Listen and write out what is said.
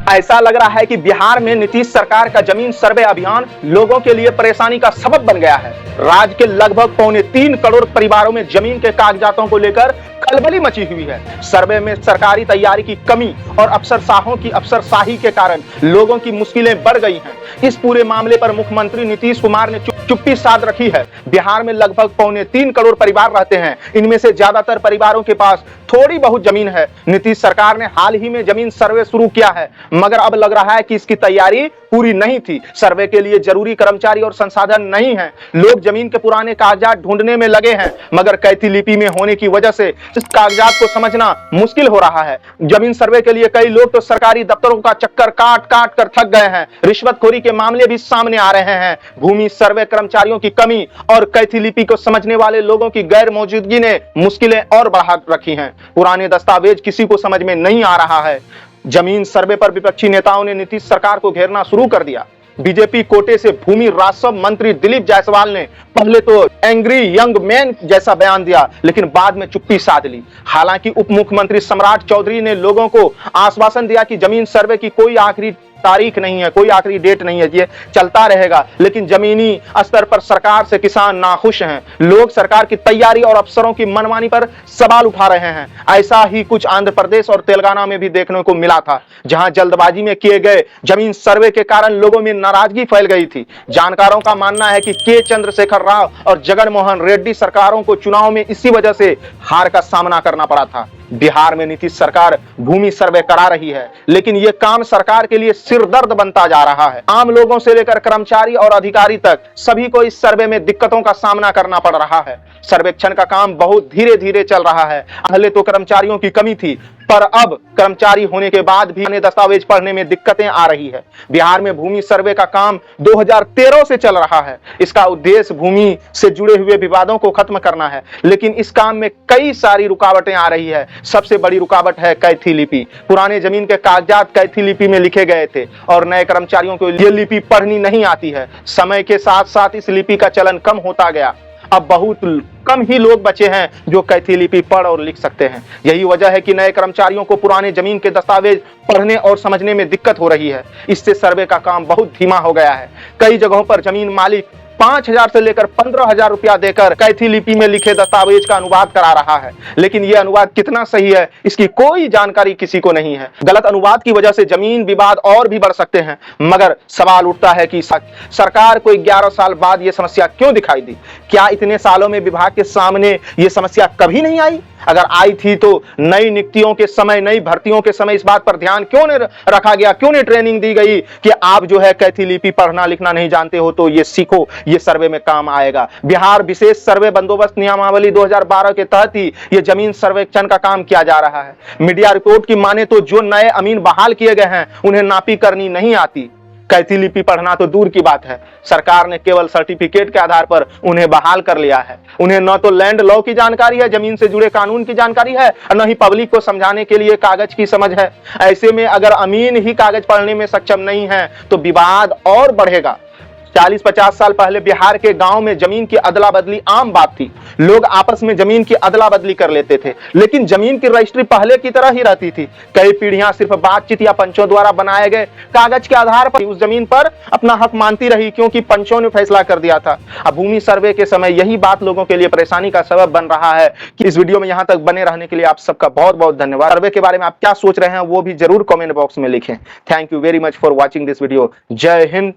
ऐसा लग रहा है कि बिहार में नीतीश सरकार का जमीन सर्वे अभियान लोगों के लिए परेशानी का सबब बन गया है। राज्य के लगभग 3.25 करोड़ परिवारों में जमीन के कागजातों को लेकर खलबली मची हुई है। सर्वे में सरकारी तैयारी की कमी और अफसरशाहों की अफसरशाही के कारण लोगों की मुश्किलें बढ़ गई हैं। इस पूरे मामले पर मुख्यमंत्री नीतीश कुमार ने चुप्पी साध रखी है। बिहार में लगभग 3.25 करोड़ परिवार रहते हैं। इनमें से ज्यादातर परिवारों के पास थोड़ी बहुत जमीन है। नीतीश सरकार ने हाल ही में जमीन सर्वे शुरू किया है, मगर अब लग रहा है कि इसकी तैयारी पूरी नहीं थी। सर्वे के लिए जरूरी कर्मचारी और संसाधन नहीं है। लोग जमीन के पुराने कागजात ढूंढने में लगे हैं, मगर कैथी लिपि में होने की वजह से इस कागजात को समझना मुश्किल हो रहा है। जमीन सर्वे के लिए कई लोग तो सरकारी दफ्तरों का चक्कर काट काट कर थक गए हैं। रिश्वतखोरी के मामले भी सामने आ रहे हैं। भूमि सर्वे कर्मचारियों की कमी और कैथी लिपि को समझने वाले लोगों की गैर मौजूदगी ने मुश्किलें और बढ़ा रखी हैं। पुराने दस्तावेज किसी को समझ में नहीं आ रहा है। जमीन सर्वे पर विपक्षी नेताओं ने नीतीश सरकार को घेरना शुरू कर दिया। बीजेपी कोटे से भूमि राजस्व मंत्री दिलीप जायसवाल ने पहले तो एंग्री यंग मैन जैसा बयान दिया, लेकिन बाद में चुप्पी साध ली। हालांकि उप मुख्यमंत्री सम्राट चौधरी ने लोगों को आश्वासन दिया कि जमीन सर्वे की कोई आखिरी तारीख नहीं है, कोई आखिरी डेट नहीं है, ये चलता रहेगा। लेकिन जमीनी स्तर पर सरकार से किसान नाखुश हैं। लोग सरकार की तैयारी और अफसरों की मनमानी पर सवाल उठा रहे हैं। ऐसा ही कुछ आंध्र प्रदेश और तेलंगाना में भी देखने को मिला था, जहां जल्दबाजी में किए गए जमीन सर्वे के कारण लोगों में नाराजगी फैल गई थी। जानकारों का मानना है कि के चंद्रशेखर राव और जगनमोहन रेड्डी सरकारों को चुनाव में इसी वजह से हार का सामना करना पड़ा था। बिहार में नीतीश सरकार भूमि सर्वे करा रही है, लेकिन यह काम सरकार के लिए सिरदर्द बनता जा रहा है। आम लोगों से लेकर कर्मचारी और अधिकारी तक सभी को इस सर्वे में दिक्कतों का सामना करना पड़ रहा है। सर्वेक्षण का काम बहुत धीरे धीरे चल रहा है। पहले तो कर्मचारियों की कमी थी, पर अब कर्मचारी होने के बाद भी अन्य दस्तावेज पढ़ने में दिक्कतें आ रही है। बिहार में भूमि सर्वे का काम 2013 से चल रहा है। इसका उद्देश्य भूमि से जुड़े हुए विवादों को खत्म करना है, लेकिन इस काम में कई सारी रुकावटें आ रही है। सबसे बड़ी रुकावट है कैथी लिपि। पुराने जमीन के कागजात कैथी लिपि में लिखे गए थे और नए कर्मचारियों को ये लिपि पढ़नी नहीं आती है। समय के साथ साथ इस लिपि का चलन कम होता गया। अब बहुत कम ही लोग बचे हैं जो कैथी लिपि पढ़ और लिख सकते हैं। यही वजह है कि नए कर्मचारियों को पुराने जमीन के दस्तावेज पढ़ने और समझने में दिक्कत हो रही है। इससे सर्वे का काम बहुत धीमा हो गया है। कई जगहों पर जमीन मालिक 5,000 से लेकर 15,000 रुपया देकर कैथी लिपि में लिखे दस्तावेज का अनुवाद करा रहा है, लेकिन यह अनुवाद कितना सही है इसकी कोई जानकारी किसी को नहीं है। गलत अनुवाद की वजह से जमीन विवाद और भी बढ़ सकते हैं। मगर सवाल उठता है कि सरकार को 11 साल बाद यह समस्या क्यों दिखाई दी? क्या इतने सालों में विभाग के सामने यह समस्या कभी नहीं आई? अगर आई थी तो नई नियुक्तियों के समय, नई भर्तियों के समय इस बात पर ध्यान क्यों नहीं रखा गया? क्यों नहीं ट्रेनिंग दी गई कि आप जो है कैथी लिपि पढ़ना लिखना नहीं जानते हो तो ये सीखो, ये सर्वे में काम आएगा। बिहार विशेष सर्वे बंदोबस्त नियमावली 2012 के तहत ही ये जमीन सर्वेक्षण का काम किया जा रहा है। मीडिया रिपोर्ट की माने तो जो नए अमीन बहाल किए गए हैं उन्हें नापी करनी नहीं आती। कैथी लिपि पढ़ना तो दूर की बात है, सरकार ने केवल सर्टिफिकेट के आधार पर उन्हें बहाल कर लिया है। उन्हें न तो लैंड लॉ की जानकारी है, जमीन से जुड़े कानून की जानकारी है, और न ही पब्लिक को समझाने के लिए कागज की समझ है। ऐसे में अगर अमीन ही कागज पढ़ने में सक्षम नहीं है तो विवाद और बढ़ेगा। 40-50 साल पहले बिहार के गांव में जमीन की अदला बदली आम बात थी। लोग आपस में जमीन की अदला बदली कर लेते थे, लेकिन जमीन की रजिस्ट्री पहले की तरह ही रहती थी। कई पीढ़ियां सिर्फ बातचीत या पंचों द्वारा बनाए गए कागज के आधार पर उस जमीन पर अपना हक मानती रही, क्योंकि पंचों ने फैसला कर दिया था। अब भूमि सर्वे के समय यही बात लोगों के लिए परेशानी का सबब बन रहा है। कि इस वीडियो में यहां तक बने रहने के लिए आप सबका बहुत बहुत धन्यवाद। सर्वे के बारे में आप क्या सोच रहे हैं वो भी जरूर कमेंट बॉक्स में लिखें। Thank you very much for watching this video. जय हिंद।